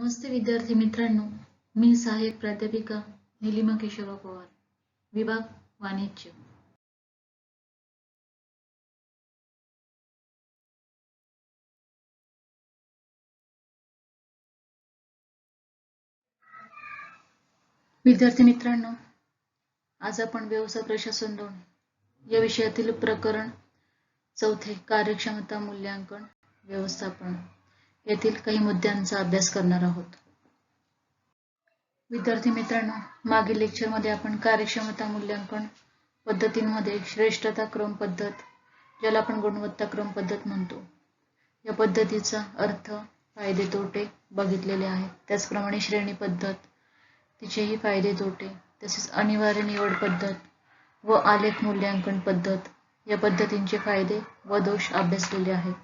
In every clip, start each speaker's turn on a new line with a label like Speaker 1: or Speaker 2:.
Speaker 1: नमस्ते विद्यार्थी मित्रांनो, मी सहाय्यक प्राध्यापिका निलिमा केशवराव पवार, विभाग वाणिज्य. विद्यार्थी मित्रांनो, आज आपण व्यवसाय प्रशासन 2 या विषयातील प्रकरण 4 कार्यक्षमता मूल्यांकन व्यवस्थापन येथील काही मुद्द्यांचा अभ्यास करणार आहोत. विद्यार्थी मित्रांनो, मागील लेक्चरमध्ये आपण कार्यक्षमता मूल्यांकन पद्धतींमध्ये श्रेष्ठता क्रम पद्धत, ज्याला आपण गुणवत्ता क्रम पद्धत म्हणतो, या पद्धतीचा अर्थ, फायदे तोटे बघितलेले आहेत. त्याचप्रमाणे श्रेणी पद्धत, तिचेही फायदे तोटे, तसेच अनिवार्य निवड पद्धत व आलेख मूल्यांकन पद्धत या पद्धतींचे फायदे व दोष अभ्यासलेले आहेत.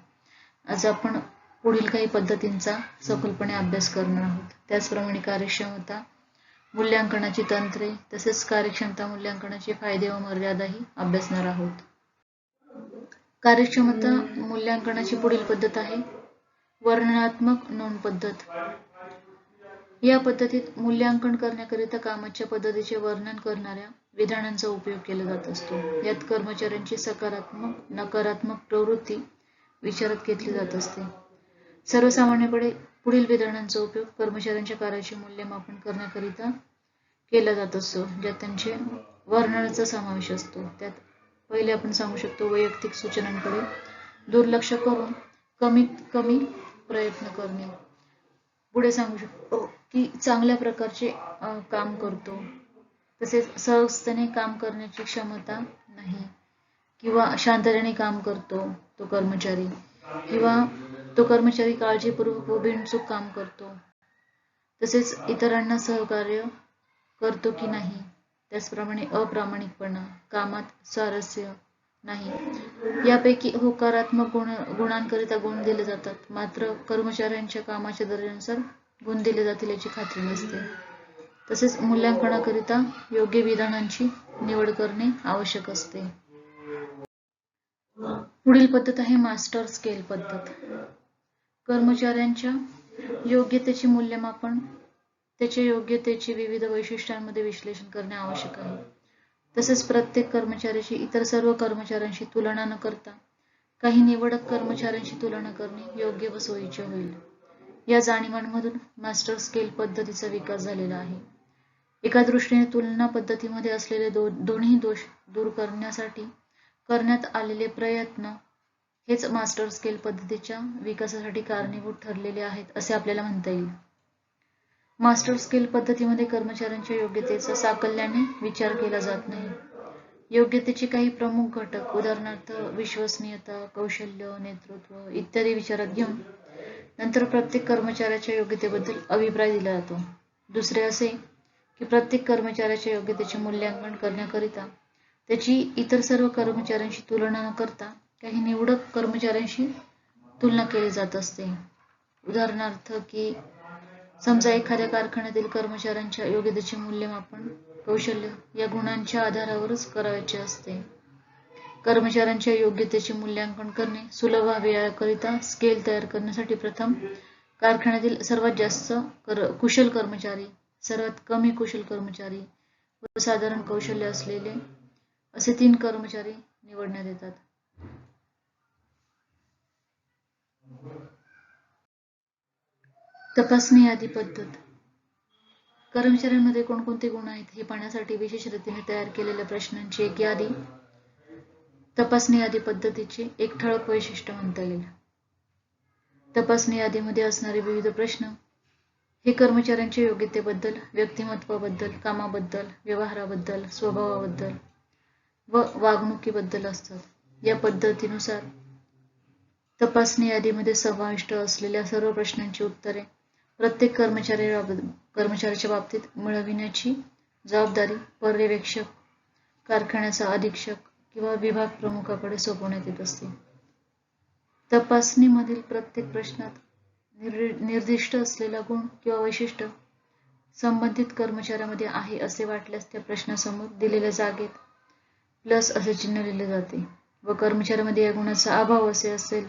Speaker 1: आज आपण पुढील काही पद्धतींचा सखोलपणे अभ्यास करणार आहोत. त्याचप्रमाणे कार्यक्षमता मूल्यांकनाची तंत्रे तसेच कार्यक्षमता मूल्यांकनाचे फायदे व मर्यादाही अभ्यासणार आहोत. कार्यक्षमता मूल्यांकनाची पुढील पद्धत आहे वर्णनात्मक नोंद पद्धत. या पद्धतीत मूल्यांकन करण्याकरिता कामाच्या पद्धतीचे वर्णन करणाऱ्या विधानांचा उपयोग केला जात असतो. यात कर्मचाऱ्यांची सकारात्मक, नकारात्मक प्रवृत्ती विचारात घेतली जात असते. सर्वसामान्यपणे पुढील विधानांचा उपयोग कर्मचाऱ्यांच्या कार्याचे मूल्यमापन करण्याकरिता केला जात असतो, ज्यात त्यांचे वर्णनाचा समावेश असतो. त्यात पहिले आपण सांगू शकतो वैयक्तिक सूचनांकडे दुर्लक्ष करून कमीत कमी प्रयत्न करणे. पुढे सांगू शकतो की चांगल्या प्रकारचे काम करतो, तसेच सहजतेने काम करण्याची क्षमता नाही, किंवा शांततेने काम करतो तो कर्मचारी, किंवा तो कर्मचारी काळजीपूर्वक व बिनचूक काम करतो, तसेच इतरांना सहकार्य करतो की नाही. त्याचप्रमाणे अप्रामाणिकपणा, कामात स्वारस्य नाही. यापैकी होकारात्मक गुणांकरिता गुण दिले जातात, मात्र कर्मचाऱ्यांच्या कामाच्या दर्जानुसार गुण दिले जातील याची खात्री नसते. तसेच मूल्यांकनाकरिता योग्य विधानांची निवड करणे आवश्यक असते. पुढील पद्धत आहे मास्टर स्केल पद्धत. कर्मचाऱ्यांच्या योग्यतेचे मूल्यमापन, त्याच्या योग्यतेचे विविध वैशिष्ट्यांमध्ये विश्लेषण करणे आवश्यक आहे. तसेच प्रत्येक कर्मचाऱ्याची इतर सर्व कर्मचाऱ्यांशी तुलना न करता काही निवडक कर्मचाऱ्यांशी तुलना करणे योग्य व सोयीचे होईल. या जाणीवांमधून मास्टर स्केल पद्धतीचा विकास झालेला आहे. एका दृष्टीने तुलना पद्धतीमध्ये असलेले दोन्ही दोष दूर करण्यासाठी करण्यात आलेले प्रयत्न हेच मास्टर स्केल पद्धतीच्या विकासासाठी कारणीभूत ठरलेले आहेत असे आपल्याला म्हणता येईल. मास्टर स्केल पद्धतीमध्ये कर्मचाऱ्यांच्या योग्यतेचा साकल्याने विचार केला जात नाही. योग्यतेचे काही प्रमुख घटक, उदाहरणार्थ विश्वसनीयता, कौशल्य, नेतृत्व इत्यादी विचारात घेऊन नंतर प्रत्येक कर्मचाऱ्याच्या योग्यतेबद्दल अभिप्राय दिला जातो. दुसरे असे की प्रत्येक कर्मचाऱ्याच्या योग्यतेचे मूल्यांकन करण्याकरिता त्याची इतर सर्व कर्मचाऱ्यांशी तुलना न करता काही निवडक कर्मचाऱ्यांशी तुलना केली जात असते. उदाहरणार्थ की समजा एखाद्या कारखान्यातील कर्मचाऱ्यांच्या योग्यतेचे मूल्यमापन कौशल्य या गुणांच्या आधारावरच करायचे असते. कर्मचाऱ्यांच्या योग्यतेचे मूल्यांकन करणे सुलभ व्हावे याकरिता स्केल तयार करण्यासाठी प्रथम कारखान्यातील सर्वात जास्त कुशल कर्मचारी, सर्वात कमी कुशल कर्मचारी व साधारण कौशल्य असलेले असे 3 कर्मचारी निवडण्यात येतात. तपासणी यादी पद्धत. कर्मचाऱ्यांमध्ये कोणकोणते गुण आहेत हे पाहण्यासाठी विशेष रीतीने तयार केलेल्या प्रश्नांची एक यादी तपासणी यादी पद्धतीचे एक ठळक वैशिष्ट्य म्हणता येईल. तपासणी यादीमध्ये असणारे विविध प्रश्न हे कर्मचाऱ्यांच्या योग्यतेबद्दल, व्यक्तिमत्वाबद्दल, कामाबद्दल, व्यवहाराबद्दल, स्वभावाबद्दल व वागणुकीबद्दल असतात. या पद्धतीनुसार तपासणी यादीमध्ये समाविष्ट असलेल्या सर्व प्रश्नांची उत्तरे प्रत्येक कर्मचाऱ्याच्या बाबतीत मिळविण्याची जबाबदारी पर्यवेक्षक, कारखान्याचा अधीक्षक किंवा विभाग प्रमुखाकडे सोपवण्यात येत असते. तपासणीमधील प्रत्येक प्रश्नात निर्दिष्ट असलेला गुण किंवा वैशिष्ट्य संबंधित कर्मचाऱ्यामध्ये आहे असे वाटल्यास त्या प्रश्नासमोर दिलेल्या जागेत प्लस असे चिन्ह लिहिले जाते व कर्मचाऱ्यामध्ये या गुणाचा अभाव असे असेल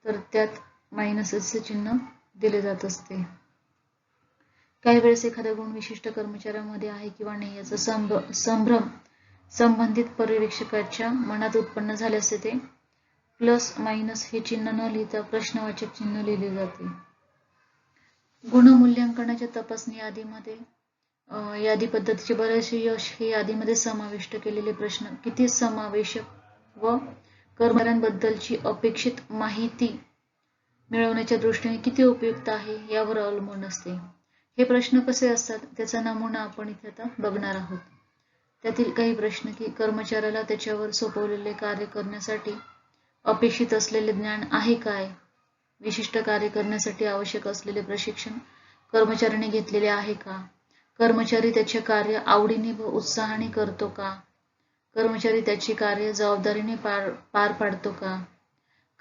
Speaker 1: तर त्यात मायनस असे चिन्ह दिले जात असते. काही वेळेस एखादा गुण विशिष्ट कर्मचाऱ्यामध्ये आहे किंवा नाही याचा संभ्रम संबंधित पर्यवेक्षकाच्या मनात उत्पन्न झाले असते ते प्लस मायनस हे चिन्ह न लिहिता प्रश्नवाचक चिन्ह लिहिले जाते. गुणमूल्यांकनाच्या तपासणी यादीमध्ये यादी पद्धतीचे बरेचसे यश हे यादीमध्ये समाविष्ट केलेले प्रश्न किती समावेशक व कर्मचाऱ्यांबद्दलची अपेक्षित माहिती मिळवण्याच्या दृष्टीने किती उपयुक्त आहे यावर अवलंबून असते. हे प्रश्न कसे असतात त्याचा नमुना आपण इथे आता बघणार आहोत. त्यातील काही प्रश्न की कर्मचाऱ्याला त्याच्यावर सोपवलेले कार्य करण्यासाठी अपेक्षित असलेले ज्ञान आहे काय, विशिष्ट कार्य करण्यासाठी आवश्यक असलेले प्रशिक्षण कर्मचाऱ्याने घेतलेले आहे का, कर्मचारी त्याचे कार्य आवडीने व उत्साहाने करतो का, कर्मचारी त्याचे कार्य जबाबदारीने पार पाडतो का,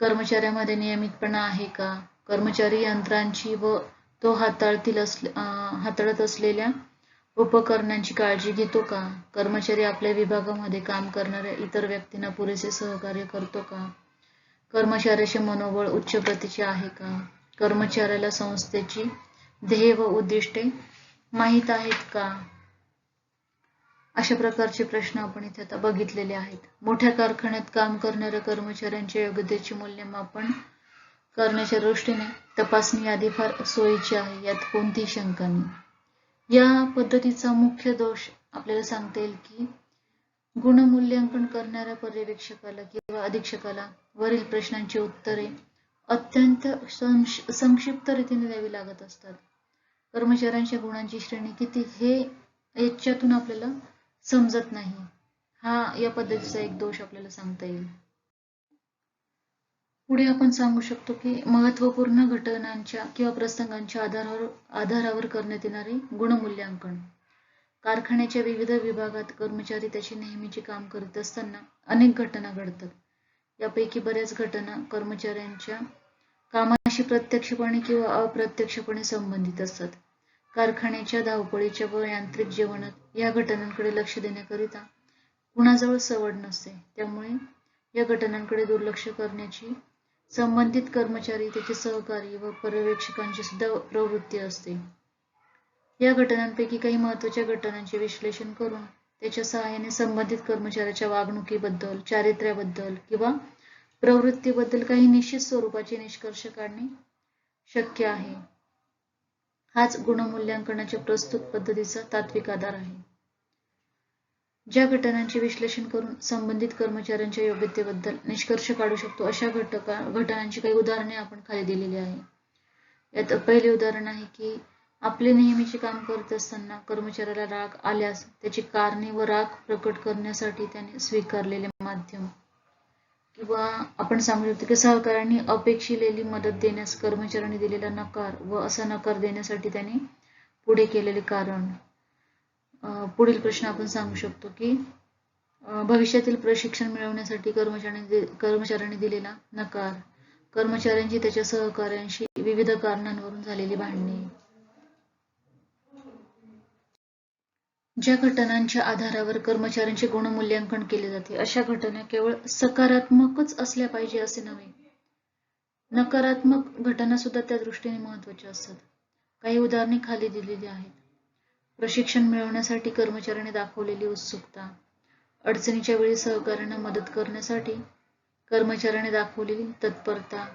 Speaker 1: कर्मचाऱ्यामध्ये नियमितपणा आहे का, कर्मचारी यंत्रांची व तो हाताळत असलेल्या उपकरणांची काळजी घेतो का, कर्मचारी आपल्या विभागामध्ये काम करणाऱ्या इतर व्यक्तींना पुरेसे सहकार्य करतो का, कर्मचाऱ्याचे मनोबळ उच्च प्रतीचे आहे का, कर्मचाऱ्याला संस्थेची ध्येय व उद्दिष्टे माहीत आहेत का. अशा प्रकारचे प्रश्न आपण इथे आता बघितलेले आहेत. मोठ्या कारखान्यात काम करणाऱ्या कर्मचाऱ्यांच्या योग्यतेचे मूल्यमापन करण्याच्या दृष्टीने तपासणी यादी फार सोयीची आहे, यात कोणतीही शंका नाही. या पद्धतीचा मुख्य दोष आपल्याला सांगता येईल की गुणमूल्यांकन करणाऱ्या पर्यवेक्षकाला किंवा अधीक्षकाला वरील प्रश्नांची उत्तरे अत्यंत संक्षिप्त रीतीने द्यावी लागत असतात. कर्मचाऱ्यांच्या गुणांची श्रेणी किती हे याच्यातून आपल्याला समजत नाही. हा या पद्धतीचा एक दोष आपल्याला सांगता येईल. पुढे आपण सांगू शकतो की महत्त्वपूर्ण घटनांच्या किंवा प्रसंगांच्या आधारावर करण्यात येणारे गुणमूल्यांकन. कारखान्याच्या विविध विभागात कर्मचारी त्याचे नेहमीचे काम करत असताना अनेक घटना घडतात. यापैकी बऱ्याच घटना कर्मचाऱ्यांच्या कामाशी प्रत्यक्षपणे किंवा अप्रत्यक्षपणे संबंधित असतात. कारखान्याच्या धावपळीच्या व यांत्रिक जीवनात या घटनांकडे लक्ष देण्याकरिता कुणाजवळ सवड नसते. त्यामुळे या घटनांकडे दुर्लक्ष करण्याची संबंधित कर्मचारी, त्याचे सहकारी व पर्यवेक्षकांची सुद्धा प्रवृत्ती असते. या घटनांपैकी काही महत्त्वाच्या घटनांचे विश्लेषण करून त्याच्या सहाय्याने संबंधित कर्मचाऱ्याच्या वागणुकीबद्दल, चारित्र्याबद्दल किंवा प्रवृत्तीबद्दल काही निश्चित स्वरूपाचे निष्कर्ष काढणे शक्य आहे. हाच गुणमूल्यांकनाच्या प्रस्तुत पद्धतीचा तात्विक आधार आहे. ज्या घटनांचे विश्लेषण करून संबंधित कर्मचाऱ्यांच्या योग्यतेबद्दल निष्कर्ष काढू शकतो अशा घटनांची काही उदाहरणे आपण खाली दिलेली आहे. यात पहिले उदाहरण आहे की आपले नेहमीचे काम करत असताना कर्मचाऱ्याला राग आल्यास त्याची कारणे व राग प्रकट करण्यासाठी त्याने स्वीकारलेले माध्यम. किंवा आपण सांगू शकतो की सहकाऱ्यांनी अपेक्षिलेली मदत देण्यास कर्मचाऱ्यांनी दिलेला नकार व असा नकार देण्यासाठी त्याने पुढे केलेले कारण. पुढील प्रश्न आपण सांगू शकतो की भविष्यातील प्रशिक्षण मिळवण्यासाठी कर्मचाऱ्यांनी दिलेला नकार, कर्मचाऱ्यांची त्याच्या सहकाऱ्यांशी विविध कारणांवरून झालेली भांडणे. ज्या घटनांच्या आधारावर कर्मचाऱ्यांचे गुणमूल्यांकन केले जाते अशा घटना केवळ सकारात्मकच असल्या पाहिजे असे नव्हे, नकारात्मक घटना सुद्धा त्या दृष्टीने महत्त्वाच्या असतात. काही उदाहरणे खाली दिलेली आहेत. प्रशिक्षण मिळवण्यासाठी कर्मचाऱ्याने दाखवलेली उत्सुकता, अडचणीच्या वेळी सहकाऱ्यांना मदत करण्यासाठी कर्मचाऱ्याने दाखवलेली तत्परता,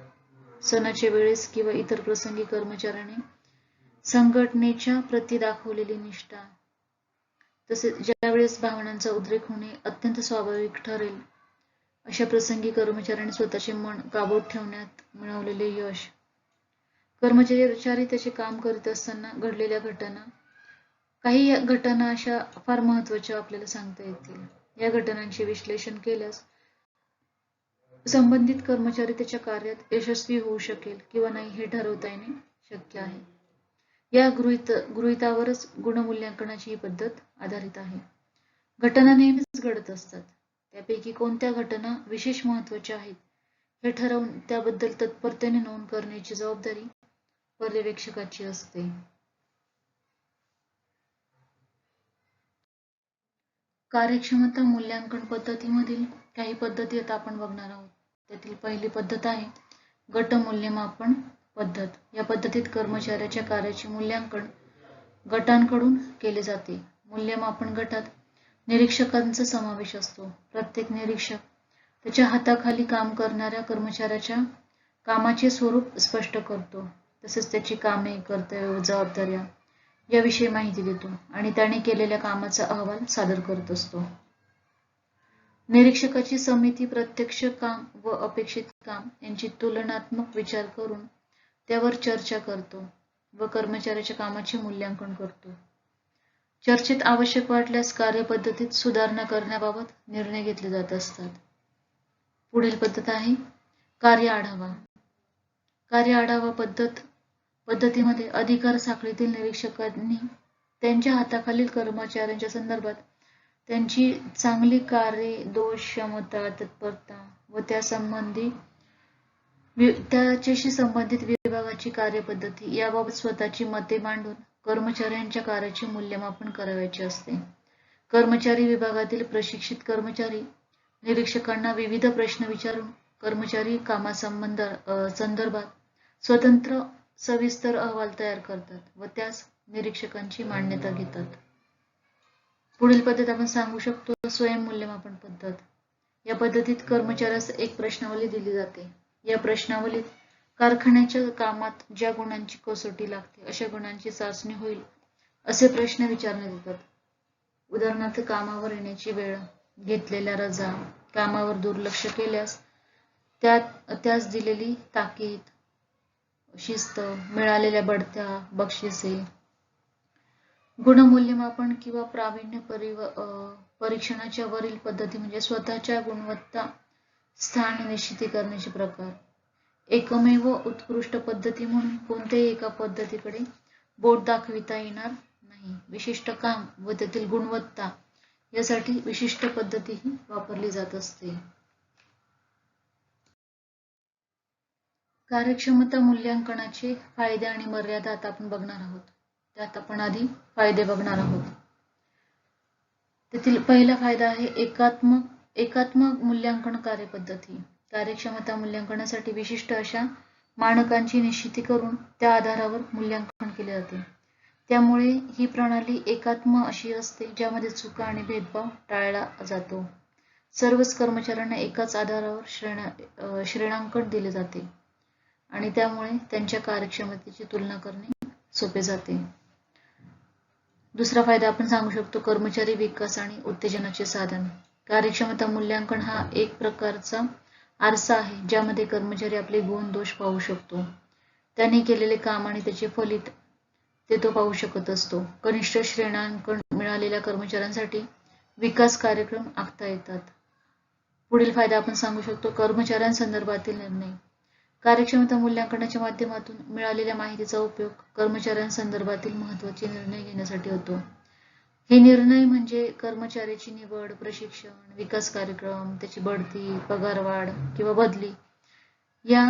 Speaker 1: सणाच्या वेळेस किंवा इतर प्रसंगी कर्मचाऱ्याने संघटनेच्या प्रती दाखवलेली निष्ठा, तसेच ज्या वेळेस भावनांचा उद्रेक होणे अत्यंत स्वाभाविक ठरेल अशा प्रसंगी कर्मचाऱ्याने स्वतःचे मन काबूत ठेवण्यात मिळवलेले यश, कर्मचारी त्याचे काम करीत असताना घडलेल्या घटना. काही घटना अशा फार महत्त्वाच्या आपल्याला सांगता येतील. या घटनांचे विश्लेषण केल्यास संबंधित कर्मचारी त्याच्या कार्यात यशस्वी होऊ शकेल किंवा नाही हे ठरवता येणे शक्य आहे. या गृहीतावरच गुणमूल्यांकनाची ही पद्धत आधारित आहे. घटना नेहमीच घडत असतात. त्यापैकी कोणत्या घटना विशेष महत्त्वाच्या आहेत हे ठरवून त्याबद्दल तत्परतेने नोंद करण्याची जबाबदारी पर्यवेक्षकाची असते. कार्यक्षमता मूल्यांकन पद्धतीमधील काही पद्धती आता आपण बघणार आहोत. त्यातील पहिली पद्धत आहे गट मूल्यमापन पद्धत. या पद्धतीत कर्मचाऱ्याच्या कार्याचे मूल्यांकन गटांकडून केले जाते. मूल्यमापन गटात निरीक्षकांचा समावेश असतो. प्रत्येक निरीक्षक त्याच्या हाताखाली काम करणाऱ्या कर्मचाऱ्याच्या कामाचे स्वरूप स्पष्ट करतो. तसेच त्याची कामे, कर्तव्य, जबाबदाऱ्या याविषयी माहिती देतो आणि त्याने केलेल्या कामाचा अहवाल सादर करत असतो. निरीक्षकाची समिती प्रत्यक्ष काम व अपेक्षित काम यांची तुलनात्मक विचार करून त्यावर चर्चा करतो व कर्मचाऱ्याच्या कामाचे मूल्यांकन करतो. चर्चेत आवश्यक वाटल्यास कार्यपद्धतीत सुधारणा करण्याबाबत निर्णय घेतले जात असतात. पुढील पद्धत आहे कार्य आढावा. कार्य आढावा पद्धतीमध्ये अधिकार साखळीतील निरीक्षकांनी त्यांच्या हाताखालील कर्मचाऱ्यांच्या संदर्भात त्यांची चांगली कार्ये, दोष, क्षमता, तत्परता व त्याच्याशी संबंधित विभागाची कार्यपद्धती याबाबत स्वतःची मते मांडून कर्मचाऱ्यांच्या कार्याचे मूल्यमापन करावयाचे असते. कर्मचारी विभागातील प्रशिक्षित कर्मचारी निरीक्षकांना विविध प्रश्न विचारून कर्मचारी कामासंदर्भात स्वतंत्र सविस्तर अहवाल तयार करतात व त्यास निरीक्षकांची मान्यता घेतात. पुढील पद्धत आपण सांगू शकतो स्वयंमूल्यमापन पद्धत. या पद्धतीत कर्मचाऱ्यास एक प्रश्नावली दिली जाते. या प्रश्नावलीत कारखान्याच्या कामात ज्या गुणांची कसोटी लागते अशा गुणांची चाचणी होईल असे प्रश्न विचारण्यात येतात. उदाहरणार्थ कामावर येण्याची वेळ, घेतलेल्या रजा, कामावर दुर्लक्ष केल्यास त्यास दिलेली ताकीद, शिस्त, मिळालेल्या बढत्या, बक्षिसे. गुणमूल्यमापन किंवा प्रावीण्य परीक्षणाच्या वरील पद्धती म्हणजे स्वतःच्या गुणवत्ता स्थान निश्चिती करण्याचे प्रकार. एकमेव उत्कृष्ट पद्धती म्हणून कोणत्याही एका पद्धतीकडे बोट दाखविता येणार नाही. विशिष्ट काम व त्यातील गुणवत्ता यासाठी विशिष्ट पद्धतीही वापरली जात असते. कार्यक्षमता मूल्यांकनाचे फायदे आणि मर्यादा आता आपण बघणार आहोत. त्यात आपण आधी फायदे बघणार आहोत. त्यातील पहिला फायदा आहे एकात्मक मूल्यांकन कार्यपद्धती. कार्यक्षमता मूल्यांकनासाठी विशिष्ट अशा मानकांची निश्चिती करून त्या आधारावर मूल्यांकन केले जाते. त्यामुळे ही प्रणाली एकात्म अशी असते ज्यामध्ये चुका आणि भेदभाव टाळला जातो. सर्वच कर्मचाऱ्यांना एकाच आधारावर श्रेणांकन दिले जाते आणि त्यामुळे त्यांच्या कार्यक्षमतेची तुलना करणे सोपे जाते. दुसरा फायदा आपण सांगू शकतो कर्मचारी विकास आणि उत्तेजनाचे साधन. कार्यक्षमता मूल्यांकन हा एक प्रकारचा आरसा आहे ज्यामध्ये कर्मचारी आपले गुण, दोष पाहू शकतो. त्यांनी केलेले काम आणि त्याचे फलित तो पाहू शकत असतो. कनिष्ठ श्रेणांकन मिळालेल्या कर्मचाऱ्यांसाठी विकास कार्यक्रम आखता येतात. पुढील फायदा आपण सांगू शकतो कर्मचाऱ्यांसंदर्भातील निर्णय. कार्यक्षमता मूल्यांकनाच्या माध्यमातून मिळालेल्या माहितीचा उपयोग कर्मचाऱ्यांसंदर्भातील महत्त्वाचे निर्णय घेण्यासाठी होतो. हे निर्णय म्हणजे कर्मचाऱ्याची निवड, प्रशिक्षण, विकास कार्यक्रम, त्याची बढती, पगारवाढ किंवा बदली या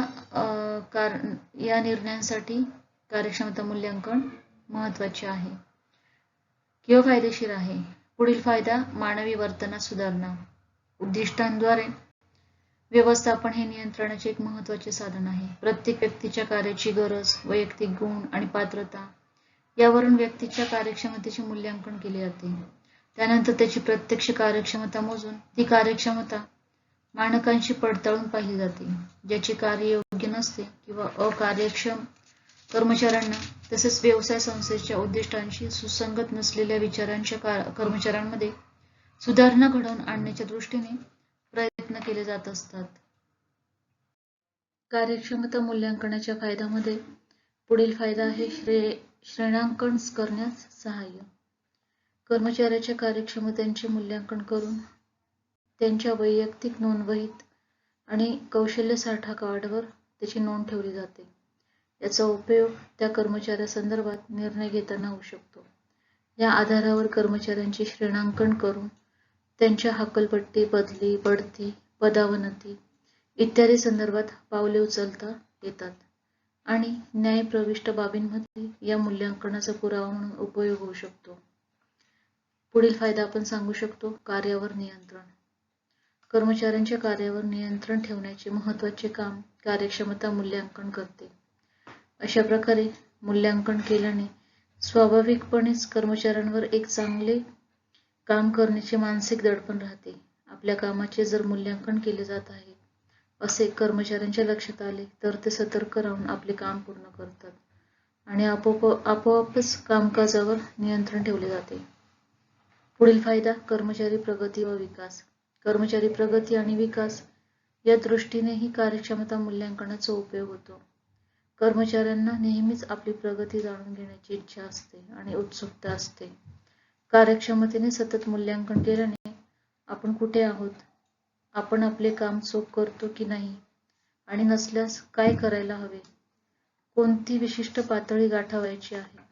Speaker 1: निर्णयांसाठी कार्यक्षमता मूल्यांकन महत्त्वाचे आहे किंवा फायदेशीर आहे. पुढील फायदा मानवी वर्तनात सुधारणा. उद्दिष्टांद्वारे व्यवस्थापन हे नियंत्रणाचे एक महत्त्वाचे साधन आहे. प्रत्येक व्यक्तीच्या कार्याची गरज, वैयक्तिक गुण आणि पात्रता यावरून व्यक्तीच्या कार्यक्षमतेचे मूल्यांकन केले जाते. त्यानंतर त्याची प्रत्यक्ष कार्यक्षमता मोजून ती कार्यक्षमता मानकांशी पडताळून पाहिली जाते. ज्याची कार्य योग्य नसते किंवा अकार्यक्षम कर्मचाऱ्यांना तसेच व्यवसाय संस्थेच्या उद्दिष्टांशी सुसंगत नसलेल्या विचारांच्या कर्मचाऱ्यांमध्ये सुधारणा घडवून आणण्याच्या दृष्टीने प्रयत्न केले जात असतात. कार्यक्षमता मूल्यांकनाच्या फायद्यामध्ये पुढील फायदा आहे श्रेणांकन करण्यास सहाय्य. कर्मचाऱ्याच्या कार्यक्षमतेचे मूल्यांकन करून त्यांच्या वैयक्तिक नोंदवहीत आणि कौशल्य साठा कार्डवर त्याची नोंद ठेवली जाते. याचा उपयोग त्या कर्मचाऱ्यासंदर्भात निर्णय घेताना होऊ शकतो. या आधारावर कर्मचाऱ्यांचे श्रेणांकन करून त्यांच्या हकालपट्टी, बदली, बढती, पदोन्नती इत्यादी संदर्भात पावले उचलता येतात आणि न्यायप्रविष्ट बाबींमध्ये या मूल्यांकनाचा पुरावा म्हणून उपयोग होऊ शकतो. पुढील फायदा आपण सांगू शकतो कार्यावर नियंत्रण. कर्मचाऱ्यांच्या कार्यावर नियंत्रण ठेवण्याचे महत्त्वाचे काम कार्यक्षमता मूल्यांकन करते. अशा प्रकारे मूल्यांकन केल्याने स्वाभाविकपणेच कर्मचाऱ्यांवर एक चांगले काम करण्याचे मानसिक दडपण राहते. आपल्या कामाचे जर मूल्यांकन केले जात आहे असे कर्मचाऱ्यांच्या लक्षात आले तर ते सतर्क राहून आपले काम पूर्ण करतात आणि आपोआपच कामकाजावर नियंत्रण ठेवले जाते. पुढील फायदा कर्मचारी प्रगती व विकास. कर्मचारी प्रगती आणि विकास या दृष्टीनेही कार्यक्षमता मूल्यांकनाचा उपयोग होतो. कर्मचाऱ्यांना नेहमीच आपली प्रगती जाणून घेण्याची इच्छा असते आणि उत्सुकता असते. कार्यक्षमतेने सतत मूल्यांकन केल्याने आपण कुठे आहोत, आपण आपले काम चोख करतो की नाही आणि नसल्यास काय करायला हवे, कोणती विशिष्ट पातळी गाठावयाची आहे,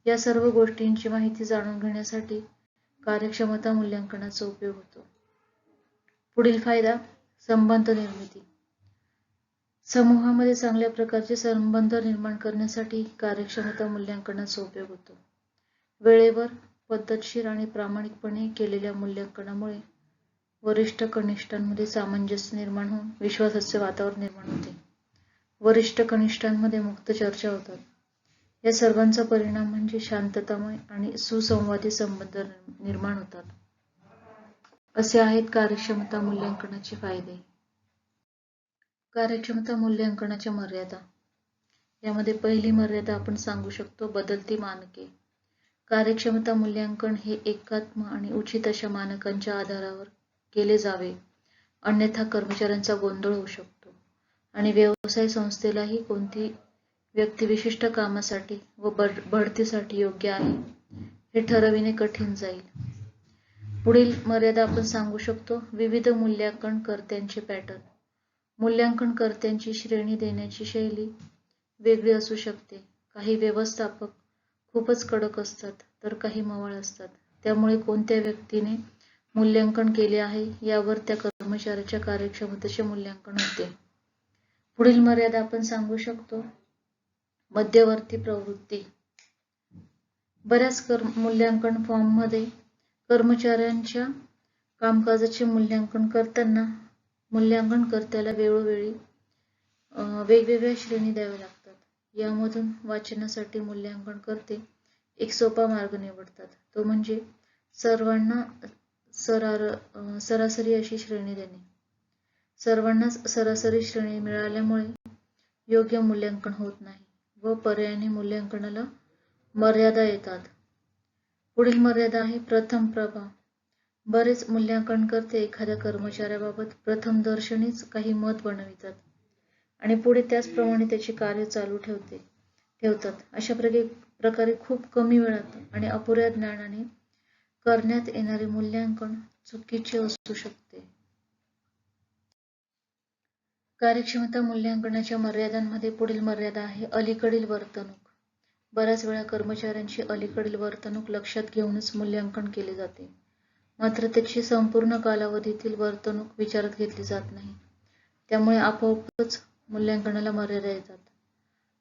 Speaker 1: या सर्व गोष्टींची माहिती जाणून घेण्यासाठी कार्यक्षमता मूल्यांकनाचा उपयोग होतो. पुढील फायदा संबंध निर्मिती. समूहामध्ये चांगल्या प्रकारचे संबंध निर्माण करण्यासाठी कार्यक्षमता मूल्यांकनाचा उपयोग होतो. वेळेवर, पद्धतशीर आणि प्रामाणिकपणे केलेल्या मूल्यांकनामुळे वरिष्ठ कनिष्ठांमध्ये सामंजस्य निर्माण होऊन विश्वासाचे वातावरण निर्माण होते. वरिष्ठ कनिष्ठांमध्ये मुक्त चर्चा होतात. या सर्वांचा परिणाम म्हणजे शांततामय आणि सुसंवादी संबंध निर्माण होतात. असे आहेत कार्यक्षमता मूल्यांकनाचे फायदे. कार्यक्षमता मूल्यांकनाच्या मर्यादा. यामध्ये पहिली मर्यादा आपण सांगू शकतो बदलती मानके. कार्यक्षमता मूल्यांकन हे एकात्म आणि उचित अशा मानकांच्या आधारावर केले जावे, अन्यथा कर्मचाऱ्यांचा गोंधळ होऊ शकतो आणि व्यवसाय संस्थेलाही कोणती व्यक्ती विशिष्ट कामासाठी व बढतीसाठी योग्य आहे हे ठरविणे कठीण जाईल. पुढील मर्यादा आपण सांगू शकतो विविध मूल्यांकनकर्त्यांचे पॅटर्न. मूल्यांकनकर्त्यांची श्रेणी देण्याची शैली वेगळी असू शकते. काही व्यवस्थापक खूपच कडक असतात तर काही मवाळ असतात. त्यामुळे कोणत्या व्यक्तीने मूल्यांकन केले आहे यावर त्या कर्मचाऱ्याच्या कार्यक्षमतेचे मूल्यांकन होते. पुढील मर्यादा आपण सांगू शकतो मध्यवर्ती प्रवृत्ती. बऱ्याच मूल्यांकन फॉर्ममध्ये कर्मचाऱ्यांच्या कामकाजाचे मूल्यांकन करताना मूल्यांकनकर्त्याला वेळोवेळी वेगवेगळ्या श्रेणी द्याव्या लागतात. यामधून वाचनासाठी मूल्यांकनकर्ते एक सोपा मार्ग निवडतात, तो म्हणजे सर्वांना सरासरी अशी श्रेणी देणे. सर्वांनाच सरासरी श्रेणी मिळाल्यामुळे योग्य मूल्यांकन होत नाही व पर्यायाने मूल्यांकनाला मर्यादा येतात. पुढील मर्यादा आहे प्रथम प्रभाव. बरेच मूल्यांकनकर्ते एखाद्या कर्मचाऱ्याबाबत प्रथमदर्शनीच काही मत बनवितात आणि पुढे त्याचप्रमाणे त्याचे कार्य चालू ठेवतात. अशा प्रकारे खूप कमी वेळात आणि अपुऱ्या ज्ञानाने करण्यात येणारे मूल्यांकन चुकीचे असू शकते. कार्यक्षमता मूल्यांकनाच्या मर्यादांमध्ये पुढील मर्यादा आहे अलीकडील वर्तणूक. बऱ्याच वेळा कर्मचाऱ्यांची अलीकडील वर्तणूक लक्षात घेऊनच मूल्यांकन केले जाते, मात्र त्याची संपूर्ण कालावधीतील वर्तणूक विचारात घेतली जात नाही. त्यामुळे आपोआपच मूल्यांकनाला मर्यादा येतात.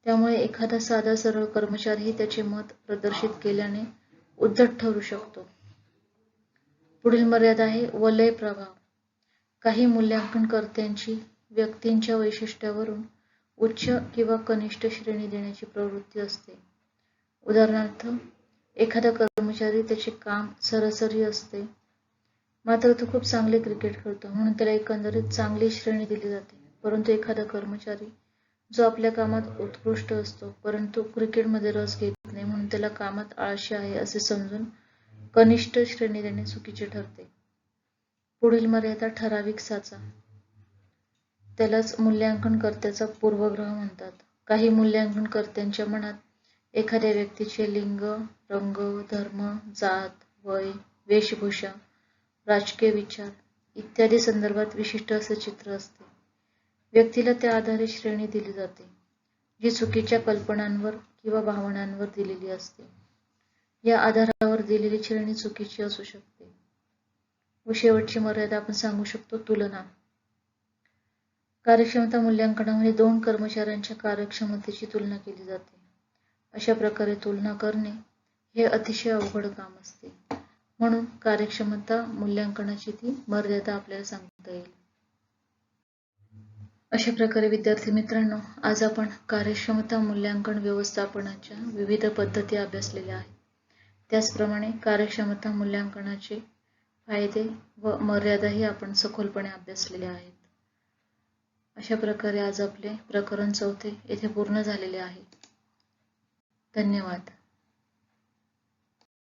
Speaker 1: त्यामुळे एखादा साधा सरळ कर्मचारीही त्याचे मत प्रदर्शित केल्याने उद्धट ठरू शकतो. पुढील मर्यादा आहे वलय प्रभाव. काही मूल्यांकनकर्त्यांची व्यक्तींच्या वैशिष्ट्यावरून उच्च किंवा कनिष्ठ श्रेणी देण्याची प्रवृत्ती असते. उदाहरणार्थ, एखादा कर्मचारी त्याचे काम सरासरी असते, मात्र तो खूप चांगले क्रिकेट खेळतो म्हणून त्याला एकंदरीत चांगली श्रेणी दिली जाते. परंतु एखादा कर्मचारी जो आपल्या कामात उत्कृष्ट असतो परंतु क्रिकेटमध्ये रस घेत नाही म्हणून त्याला कामात आळशी आहे असे समजून कनिष्ठ श्रेणी देणे चुकीचे ठरते. पुढील मर्यादा ठराविक साचा. त्यालाच मूल्यांकनकर्त्याचा पूर्वग्रह म्हणतात. काही मूल्यांकनकर्त्यांच्या मनात एखाद्या व्यक्तीचे लिंग, रंग, धर्म, जात, वय, वेशभूषा, राजकीय विचार इत्यादी संदर्भात विशिष्ट असे चित्र असते. व्यक्तीला त्या आधारे श्रेणी दिली जाते, जी चुकीच्या कल्पनांवर किंवा भावनांवर दिलेली असते. या आधारावर दिलेली श्रेणी चुकीची असू शकते. व शेवटची मर्यादा आपण सांगू शकतो तुलना. कार्यक्षमता मूल्यांकनामध्ये दोन कर्मचाऱ्यांच्या कार्यक्षमतेची तुलना केली जाते. अशा प्रकारे तुलना करणे हे अतिशय अवघड काम असते. म्हणून कार्यक्षमता मूल्यांकनाची ती मर्यादा आपल्याला सांगता येईल. अशा प्रकारे विद्यार्थी मित्रांनो, आज आपण कार्यक्षमता मूल्यांकन व्यवस्थापनाच्या विविध पद्धती अभ्यासलेल्या आहेत. त्याचप्रमाणे कार्यक्षमता मूल्यांकनाचे फायदे व मर्यादाही आपण सखोलपणे अभ्यासलेल्या आहेत. अशा प्रकारे आज आपले प्रकरण 4 येथे पूर्ण झालेले आहे. धन्यवाद.